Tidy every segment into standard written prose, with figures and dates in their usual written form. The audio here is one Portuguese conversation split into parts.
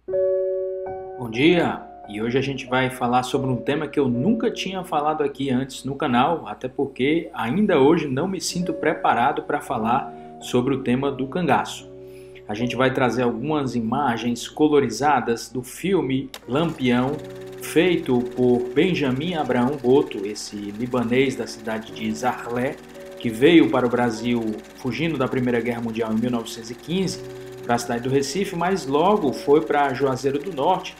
Bom dia! E hoje a gente vai falar sobre um tema que eu nunca tinha falado aqui antes no canal, até porque ainda hoje não me sinto preparado para falar sobre o tema do cangaço. A gente vai trazer algumas imagens colorizadas do filme Lampião, feito por Benjamin Abraão Boto, esse libanês da cidade de Zahré, que veio para o Brasil fugindo da Primeira Guerra Mundial em 1915, para a cidade do Recife, mas logo foi para Juazeiro do Norte,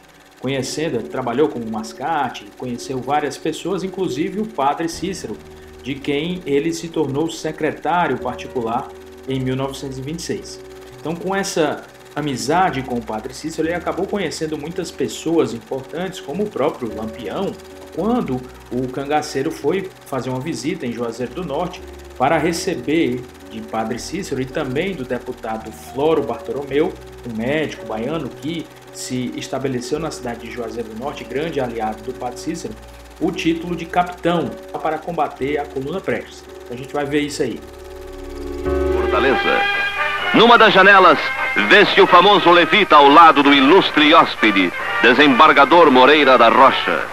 trabalhou como mascate, conheceu várias pessoas, inclusive o padre Cícero, de quem ele se tornou secretário particular em 1926. Então, com essa amizade com o padre Cícero, ele acabou conhecendo muitas pessoas importantes, como o próprio Lampião, quando o cangaceiro foi fazer uma visita em Juazeiro do Norte para receber de padre Cícero e também do deputado Floro Bartolomeu, um médico baiano que se estabeleceu na cidade de Juazeiro do Norte, grande aliado do padre Cícero, o título de capitão para combater a coluna Prestes. Então a gente vai ver isso aí. Fortaleza. Numa das janelas, vê-se o famoso levita ao lado do ilustre hóspede, desembargador Moreira da Rocha.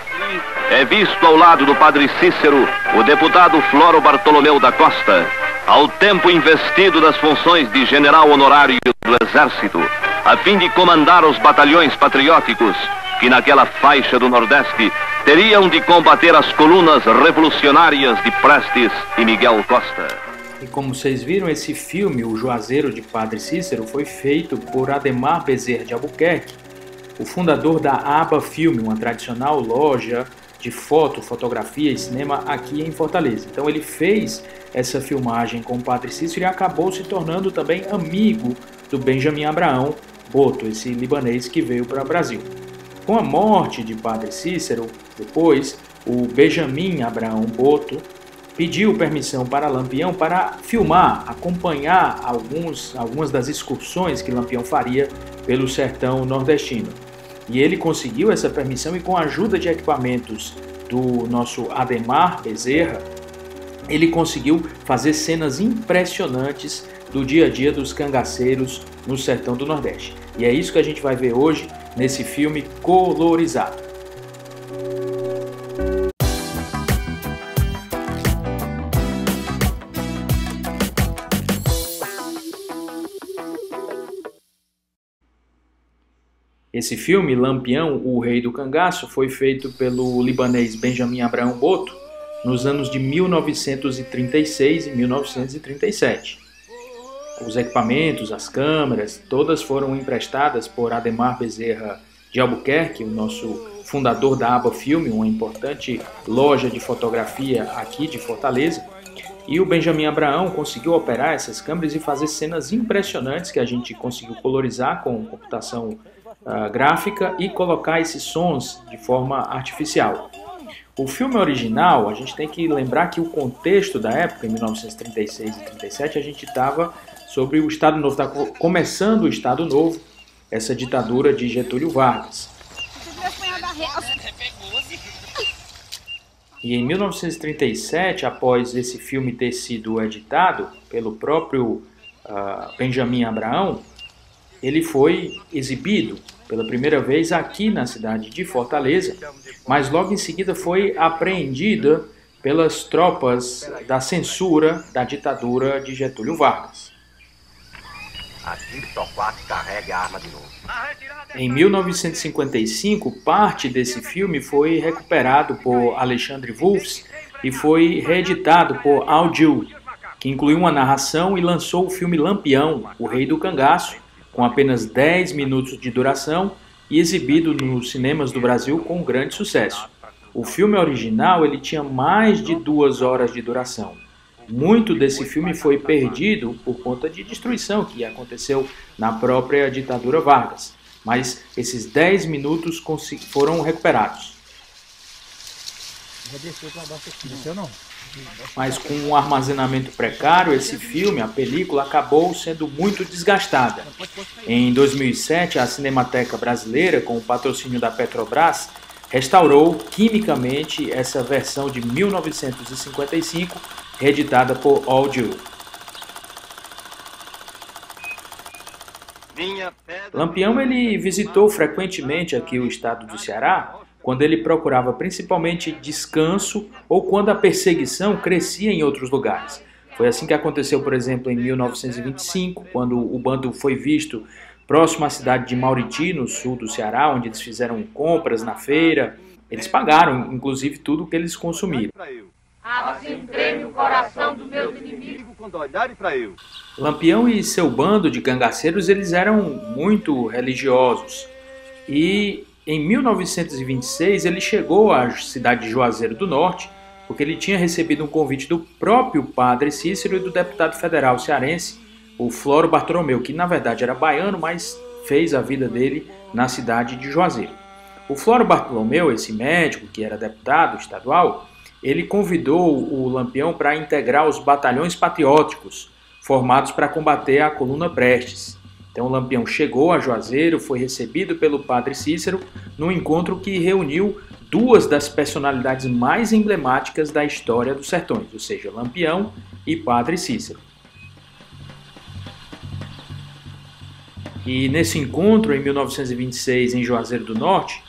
É visto ao lado do padre Cícero o deputado Floro Bartolomeu da Costa, ao tempo investido das funções de general honorário do Exército, a fim de comandar os batalhões patrióticos que naquela faixa do Nordeste teriam de combater as colunas revolucionárias de Prestes e Miguel Costa. E como vocês viram, esse filme, O Juazeiro de Padre Cícero, foi feito por Ademar Bezerra de Albuquerque, o fundador da Aba Filme, uma tradicional loja de fotografia e cinema aqui em Fortaleza. Então ele fez essa filmagem com o padre Cícero e acabou se tornando também amigo do Benjamin Abraão Boto, esse libanês que veio para o Brasil. Com a morte de padre Cícero, depois, o Benjamin Abraão Boto pediu permissão para Lampião para filmar, acompanhar algumas das excursões que Lampião faria pelo sertão nordestino. E ele conseguiu essa permissão e com a ajuda de equipamentos do nosso Ademar Bezerra, ele conseguiu fazer cenas impressionantes do dia a dia dos cangaceiros no sertão do Nordeste. E é isso que a gente vai ver hoje nesse filme colorizado. Esse filme, Lampião, o Rei do Cangaço, foi feito pelo libanês Benjamin Abraão Boto nos anos de 1936 e 1937. Os equipamentos, as câmeras, todas foram emprestadas por Ademar Bezerra de Albuquerque, o nosso fundador da Aba Filme, uma importante loja de fotografia aqui de Fortaleza. E o Benjamin Abraão conseguiu operar essas câmeras e fazer cenas impressionantes que a gente conseguiu colorizar com computação gráfica e colocar esses sons de forma artificial. O filme original, a gente tem que lembrar que o contexto da época, em 1936 e 37, a gente estava sobre o Estado Novo, estava começando o Estado Novo, essa ditadura de Getúlio Vargas. E em 1937, após esse filme ter sido editado pelo próprio Benjamin Abraão, ele foi exibido pela primeira vez aqui na cidade de Fortaleza, mas logo em seguida foi apreendida pelas tropas da censura da ditadura de Getúlio Vargas. Em 1955, parte desse filme foi recuperado por Alexandre Wolffs e foi reeditado por Al Gill, que incluiu uma narração e lançou o filme Lampião, o Rei do Cangaço, com apenas 10 minutos de duração e exibido nos cinemas do Brasil com grande sucesso. O filme original ele tinha mais de 2 horas de duração. Muito desse filme foi perdido por conta de destruição que aconteceu na própria ditadura Vargas, mas esses 10 minutos foram recuperados. Mas com um armazenamento precário, esse filme, a película, acabou sendo muito desgastada. Em 2007, a Cinemateca Brasileira, com o patrocínio da Petrobras, restaurou quimicamente essa versão de 1955, reeditada por Al Gill. Minha pedra Lampião ele visitou frequentemente aqui o estado do Ceará, quando ele procurava principalmente descanso ou quando a perseguição crescia em outros lugares. Foi assim que aconteceu, por exemplo, em 1925, quando o bando foi visto próximo à cidade de Mauriti, no sul do Ceará, onde eles fizeram compras na feira. Eles pagaram, inclusive, tudo o que eles consumiram. Assim treme o coração do meu inimigo quando olharem para eu. Lampião e seu bando de cangaceiros, eles eram muito religiosos. E em 1926 ele chegou à cidade de Juazeiro do Norte, porque ele tinha recebido um convite do próprio padre Cícero e do deputado federal cearense, o Floro Bartolomeu, que na verdade era baiano, mas fez a vida dele na cidade de Juazeiro. O Floro Bartolomeu, esse médico que era deputado estadual, ele convidou o Lampião para integrar os batalhões patrióticos formados para combater a coluna Prestes. Então o Lampião chegou a Juazeiro, foi recebido pelo padre Cícero num encontro que reuniu duas das personalidades mais emblemáticas da história dos sertões, ou seja, Lampião e padre Cícero. E nesse encontro, em 1926, em Juazeiro do Norte,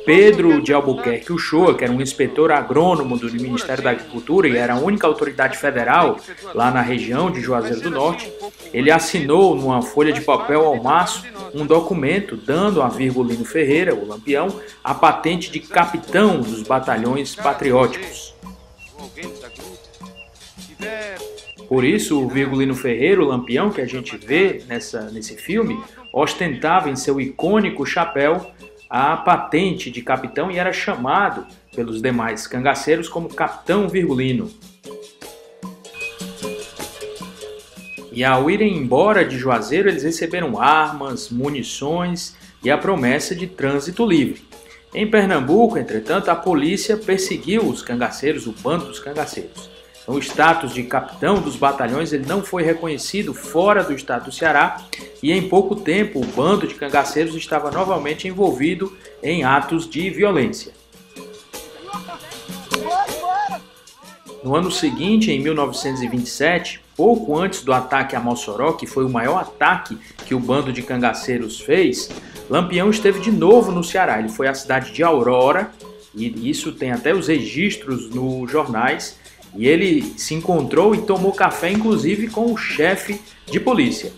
Pedro de Albuquerque Uchoa, que era um inspetor agrônomo do Ministério da Agricultura e era a única autoridade federal lá na região de Juazeiro do Norte, ele assinou numa folha de papel ao maço um documento dando a Virgulino Ferreira, o Lampião, a patente de capitão dos batalhões patrióticos. Por isso, o Virgulino Ferreira, o Lampião, que a gente vê nesse filme, ostentava em seu icônico chapéu a patente de capitão e era chamado pelos demais cangaceiros como Capitão Virgulino. E ao irem embora de Juazeiro, eles receberam armas, munições e a promessa de trânsito livre. Em Pernambuco, entretanto, a polícia perseguiu os cangaceiros, o bando dos cangaceiros. Então, o status de capitão dos batalhões ele não foi reconhecido fora do estado do Ceará e em pouco tempo o bando de cangaceiros estava novamente envolvido em atos de violência. No ano seguinte, em 1927, pouco antes do ataque a Mossoró, que foi o maior ataque que o bando de cangaceiros fez, Lampião esteve de novo no Ceará. Ele foi à cidade de Aurora, e isso tem até os registros nos jornais, e ele se encontrou e tomou café, inclusive, com o chefe de polícia.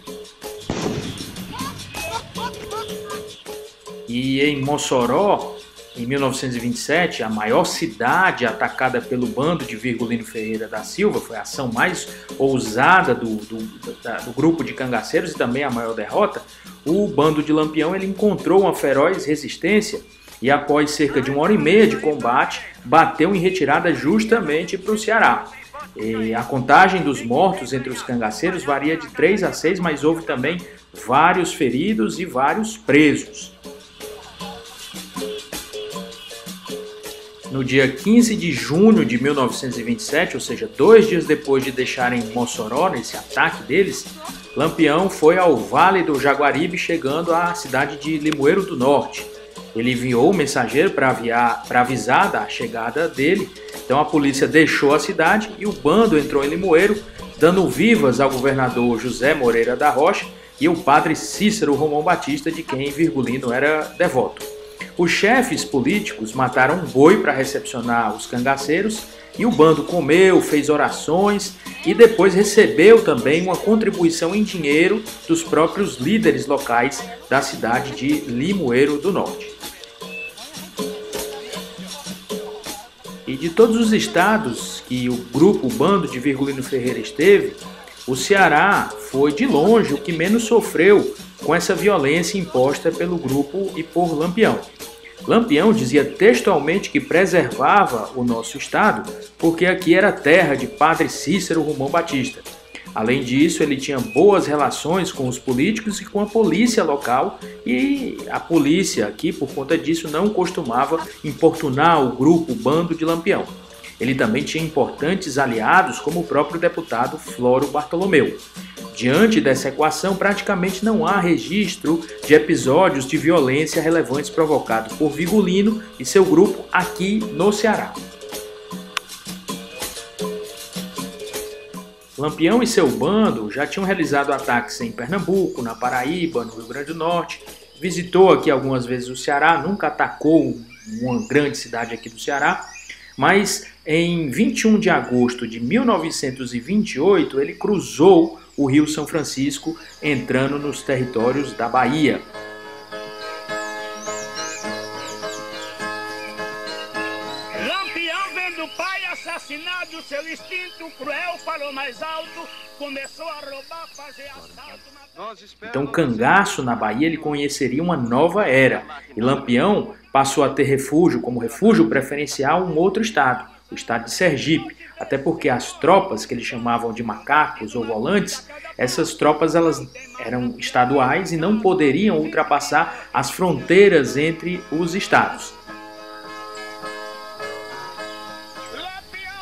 E em Mossoró, em 1927, a maior cidade atacada pelo bando de Virgulino Ferreira da Silva, foi a ação mais ousada do grupo de cangaceiros e também a maior derrota, o bando de Lampião ele encontrou uma feroz resistência e após cerca de 1h30 de combate, bateu em retirada justamente para o Ceará. E a contagem dos mortos entre os cangaceiros varia de 3 a 6, mas houve também vários feridos e vários presos. No dia 15 de junho de 1927, ou seja, 2 dias depois de deixarem Mossoró, nesse ataque deles, Lampião foi ao Vale do Jaguaribe, chegando à cidade de Limoeiro do Norte. Ele enviou um mensageiro para avisar da chegada dele. Então a polícia deixou a cidade e o bando entrou em Limoeiro, dando vivas ao governador José Moreira da Rocha e o padre Cícero Romão Batista, de quem Virgulino era devoto. Os chefes políticos mataram um boi para recepcionar os cangaceiros e o bando comeu, fez orações e depois recebeu também uma contribuição em dinheiro dos próprios líderes locais da cidade de Limoeiro do Norte. E de todos os estados que o bando de Virgulino Ferreira esteve, o Ceará foi de longe o que menos sofreu com essa violência imposta pelo grupo e por Lampião. Lampião dizia textualmente que preservava o nosso estado porque aqui era terra de padre Cícero Romão Batista. Além disso, ele tinha boas relações com os políticos e com a polícia local e a polícia aqui, por conta disso, não costumava importunar o grupo, o bando de Lampião. Ele também tinha importantes aliados, como o próprio deputado Floro Bartolomeu. Diante dessa equação, praticamente não há registro de episódios de violência relevantes provocados por Virgulino e seu grupo aqui no Ceará. Lampião e seu bando já tinham realizado ataques em Pernambuco, na Paraíba, no Rio Grande do Norte visitou aqui algumas vezes o Ceará, nunca atacou uma grande cidade aqui do Ceará, mas em 21 de agosto de 1928 ele cruzou o Rio São Francisco, entrando nos territórios da Bahia. Lampião vendo o pai assassinado, seu instinto cruel falou mais alto, começou a roubar, fazer assalto. Então Cangaço, na Bahia, ele conheceria uma nova era, e Lampião passou a ter refúgio, como refúgio preferencial, um outro estado, o estado de Sergipe, até porque as tropas que eles chamavam de macacos ou volantes, essas tropas elas eram estaduais e não poderiam ultrapassar as fronteiras entre os estados.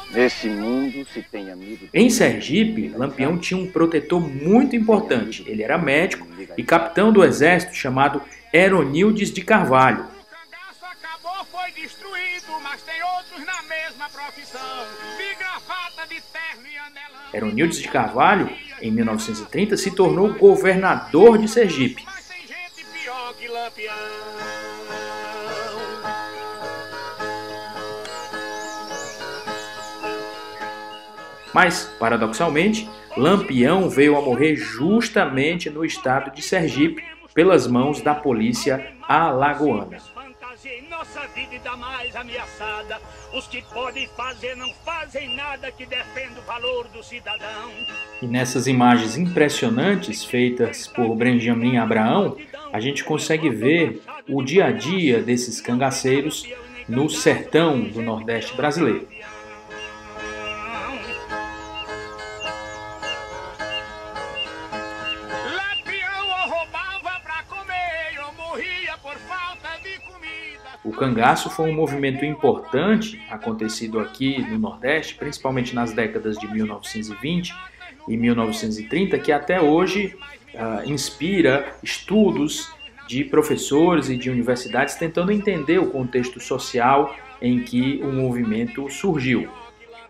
Nesse mundo se tem amigo. Em Sergipe, Lampião tinha um protetor muito importante. Ele era médico e capitão do exército chamado Heronildes de Carvalho. Cangaço acabou, foi destruído, mas tem outros na mesma profissão. De gravata, de terno e anelão. Heronildes de Carvalho, em 1930, se tornou governador de Sergipe. Mas tem gente pior que Lampião. Mas, paradoxalmente, Lampião veio a morrer justamente no estado de Sergipe, pelas mãos da polícia alagoana. Nossa vida ainda mais ameaçada. Os que podem fazer não fazem nada que defenda o valor do cidadão. E nessas imagens impressionantes feitas por Benjamin Abraão, a gente consegue ver o dia a dia desses cangaceiros no sertão do Nordeste brasileiro. O cangaço foi um movimento importante acontecido aqui no Nordeste, principalmente nas décadas de 1920 e 1930, que até hoje inspira estudos de professores e de universidades tentando entender o contexto social em que o movimento surgiu.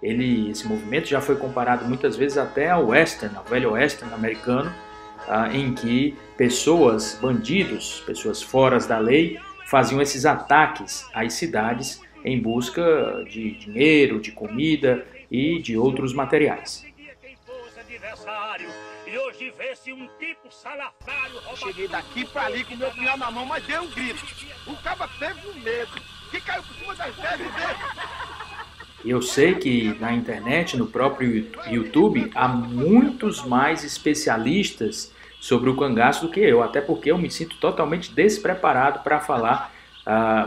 Esse movimento já foi comparado muitas vezes até ao western, ao velho western americano, em que pessoas, bandidos, pessoas fora da lei, faziam esses ataques às cidades em busca de dinheiro, de comida e de outros materiais. Cheguei daqui pra ali com o meu punhal na mão, mas dei um grito. O caba teve um medo, que caiu por cima das pernas dele. Eu sei que na internet, no próprio YouTube, há muitos mais especialistas sobre o cangaço do que eu, até porque eu me sinto totalmente despreparado para falar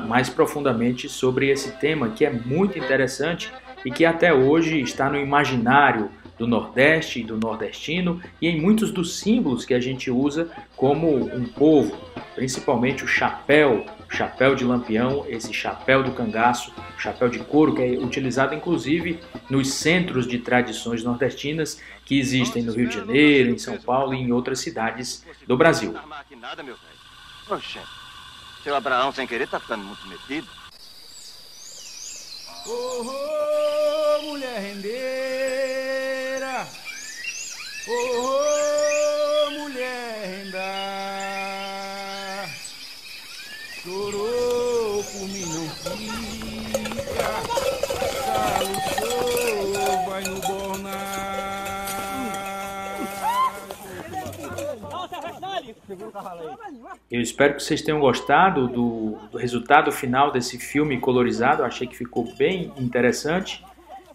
mais profundamente sobre esse tema, que é muito interessante e que até hoje está no imaginário do Nordeste e do nordestino e em muitos dos símbolos que a gente usa como um povo, principalmente o chapéu de Lampião, esse chapéu do cangaço, chapéu de couro que é utilizado inclusive nos centros de tradições nordestinas que existem no Rio de Janeiro, em São Paulo e em outras cidades do Brasil. Oxe, seu Abraão sem querer tá ficando muito metido. Oh, mulher rendeira, mulher renda, chorou por mim não fica, salutou, vai no bornar. Eu espero que vocês tenham gostado do resultado final desse filme colorizado. Eu achei que ficou bem interessante.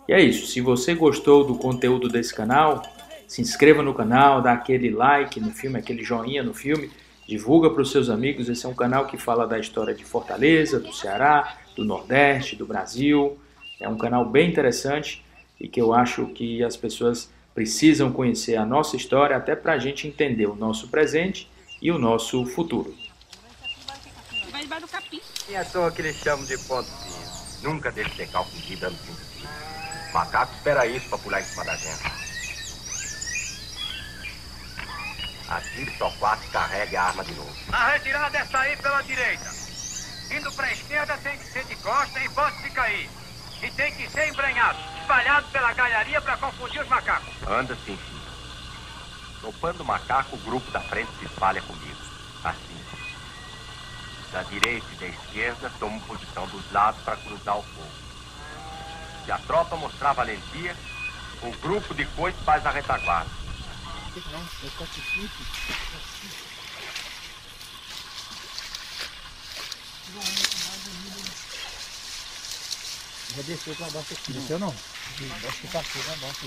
E é isso, se você gostou do conteúdo desse canal, se inscreva no canal, dá aquele like no filme, aquele joinha no filme, divulga para os seus amigos. Esse é um canal que fala da história de Fortaleza, do Ceará, do Nordeste, do Brasil. É um canal bem interessante e que eu acho que as pessoas precisam conhecer a nossa história até para a gente entender o nosso presente e o nosso futuro. Vai debaixo do capim. E é só que eles chamam de pontozinho. Nunca deixe secar o fugido dando fim do dia. Macaco espera isso pra pular em cima da gente. Atire só quatro e carregue a arma de novo. A retirada é sair pela direita. Indo pra esquerda tem que ser de costa em hipótese de cair. E tem que ser embrenhado, espalhado pela galharia pra confundir os macacos. Anda sim, filho. Topando o macaco, o grupo da frente se espalha comigo. Assim. da direita e da esquerda tomam posição dos lados para cruzar o fogo. Se a tropa mostrar valentia, o grupo de coice faz a retaguarda. Já desceu para baixo aqui. Desceu não? Acho que passou para baixo.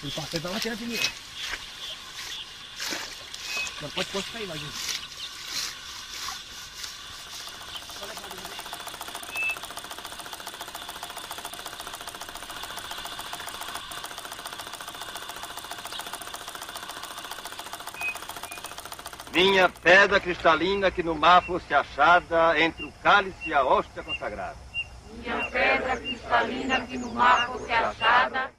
Ele passou para lá que era primeiro. Não pode cair lá, gente. Minha pedra cristalina que no mar fosse achada entre o cálice e a hóstia consagrada. Minha pedra cristalina que no mar fosse achada